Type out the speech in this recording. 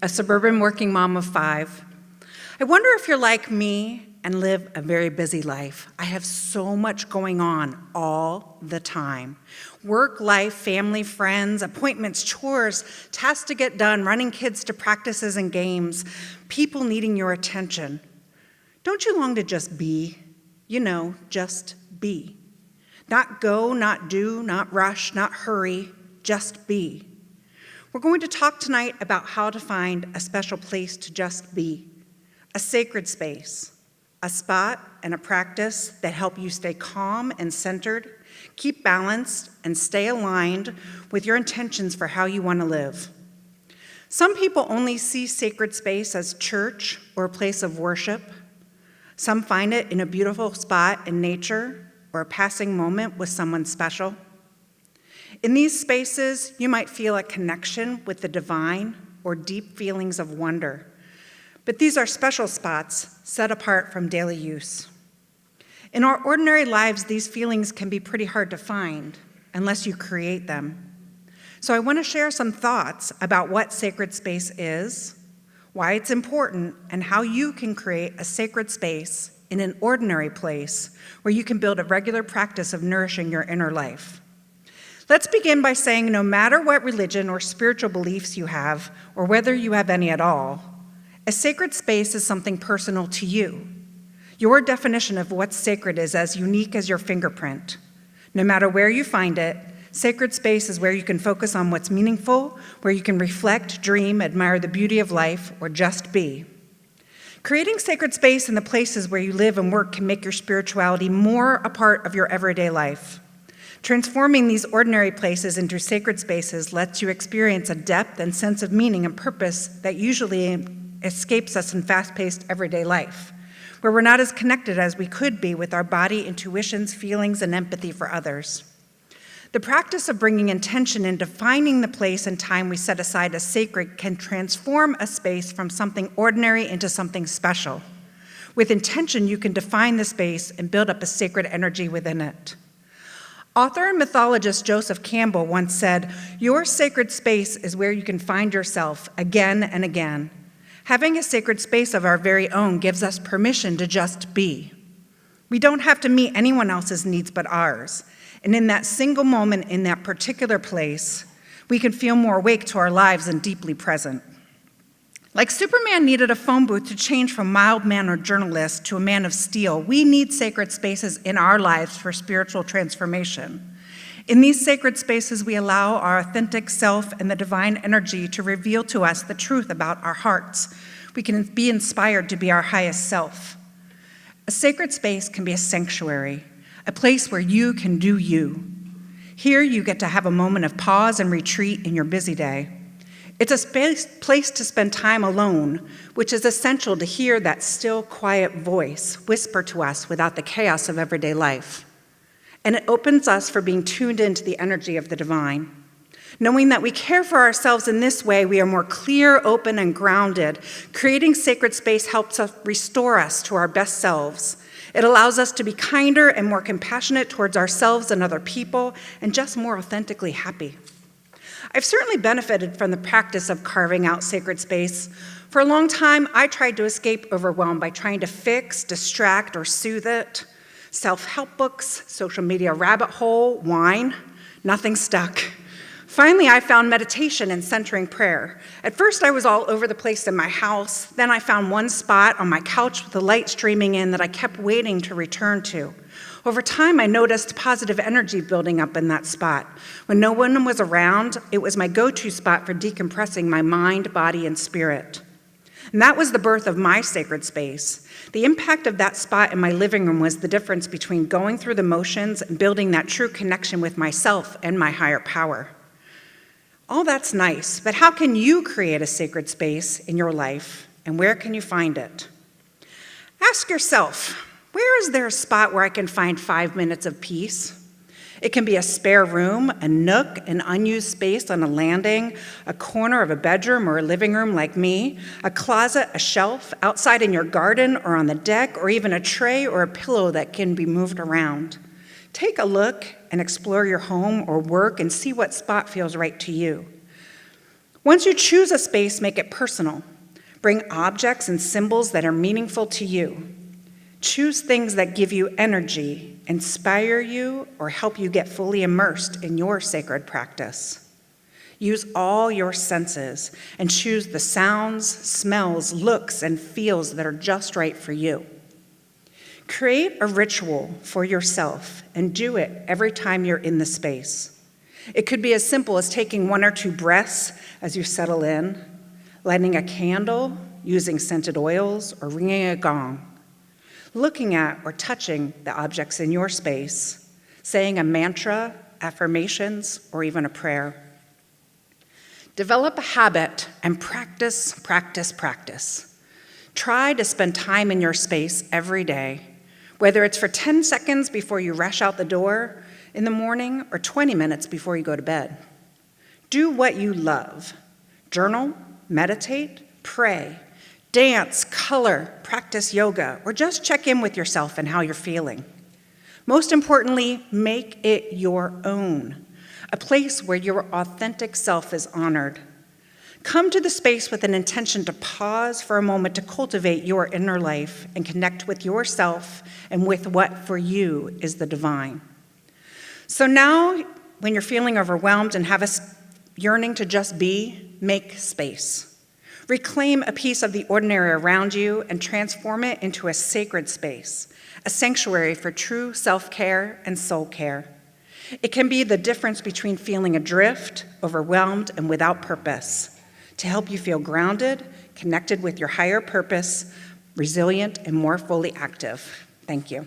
a suburban working mom of 5. I wonder if you're like me and live a very busy life. I have so much going on all the time. Work, life, family, friends, appointments, chores, tasks to get done, running kids to practices and games, people needing your attention. Don't you long to just be? Just be. Not go, not do, not rush, not hurry, just be. We're going to talk tonight about how to find a special place to just be, a sacred space, a spot and a practice that help you stay calm and centered, keep balanced, and stay aligned with your intentions for how you want to live. Some people only see sacred space as church or a place of worship. Some find it in a beautiful spot in nature or a passing moment with someone special. In these spaces, you might feel a connection with the divine or deep feelings of wonder. But these are special spots set apart from daily use. In our ordinary lives, these feelings can be pretty hard to find unless you create them. So I want to share some thoughts about what sacred space is, why it's important, and how you can create a sacred space in an ordinary place where you can build a regular practice of nourishing your inner life. Let's begin by saying no matter what religion or spiritual beliefs you have, or whether you have any at all, a sacred space is something personal to you. Your definition of what's sacred is as unique as your fingerprint. No matter where you find it, sacred space is where you can focus on what's meaningful, where you can reflect, dream, admire the beauty of life, or just be. Creating sacred space in the places where you live and work can make your spirituality more a part of your everyday life. Transforming these ordinary places into sacred spaces lets you experience a depth and sense of meaning and purpose that usually escapes us in fast-paced everyday life, where we're not as connected as we could be with our body, intuitions, feelings, and empathy for others. The practice of bringing intention and defining the place and time we set aside as sacred can transform a space from something ordinary into something special. With intention, you can define the space and build up a sacred energy within it. Author and mythologist Joseph Campbell once said, "Your sacred space is where you can find yourself again and again." Having a sacred space of our very own gives us permission to just be. We don't have to meet anyone else's needs but ours. And in that single moment, in that particular place, we can feel more awake to our lives and deeply present. Like Superman needed a phone booth to change from mild-mannered journalist to a man of steel, we need sacred spaces in our lives for spiritual transformation. In these sacred spaces, we allow our authentic self and the divine energy to reveal to us the truth about our hearts. We can be inspired to be our highest self. A sacred space can be a sanctuary, a place where you can do you. Here, you get to have a moment of pause and retreat in your busy day. It's a place to spend time alone, which is essential to hear that still, quiet voice whisper to us without the chaos of everyday life. And it opens us for being tuned into the energy of the divine. Knowing that we care for ourselves in this way, we are more clear, open, and grounded. Creating sacred space helps us restore us to our best selves. It allows us to be kinder and more compassionate towards ourselves and other people, and just more authentically happy. I've certainly benefited from the practice of carving out sacred space. For a long time, I tried to escape overwhelm by trying to fix, distract, or soothe it. Self-help books, social media rabbit hole, wine, nothing stuck. Finally, I found meditation and centering prayer. At first, I was all over the place in my house. Then I found one spot on my couch with the light streaming in that I kept waiting to return to. Over time, I noticed positive energy building up in that spot. When no one was around, it was my go-to spot for decompressing my mind, body, and spirit. And that was the birth of my sacred space. The impact of that spot in my living room was the difference between going through the motions and building that true connection with myself and my higher power. All that's nice, but how can you create a sacred space in your life, and where can you find it? Ask yourself, where is there a spot where I can find 5 minutes of peace? It can be a spare room, a nook, an unused space on a landing, a corner of a bedroom or a living room like me, a closet, a shelf, outside in your garden or on the deck, or even a tray or a pillow that can be moved around. Take a look and explore your home or work and see what spot feels right to you. Once you choose a space, make it personal. Bring objects and symbols that are meaningful to you. Choose things that give you energy, inspire you, or help you get fully immersed in your sacred practice. Use all your senses and choose the sounds, smells, looks, and feels that are just right for you. Create a ritual for yourself and do it every time you're in the space. It could be as simple as taking 1 or 2 breaths as you settle in, lighting a candle, using scented oils, or ringing a gong. Looking at or touching the objects in your space, saying a mantra, affirmations, or even a prayer. Develop a habit and practice, practice, practice. Try to spend time in your space every day, whether it's for 10 seconds before you rush out the door in the morning or 20 minutes before you go to bed. Do what you love. Journal, meditate, pray, dance, color, practice yoga, or just check in with yourself and how you're feeling. Most importantly, make it your own, a place where your authentic self is honored. Come to the space with an intention to pause for a moment to cultivate your inner life and connect with yourself and with what for you is the divine. So now, when you're feeling overwhelmed and have a yearning to just be, make space. Reclaim a piece of the ordinary around you and transform it into a sacred space, a sanctuary for true self-care and soul care. It can be the difference between feeling adrift, overwhelmed, and without purpose, to help you feel grounded, connected with your higher purpose, resilient, and more fully active. Thank you.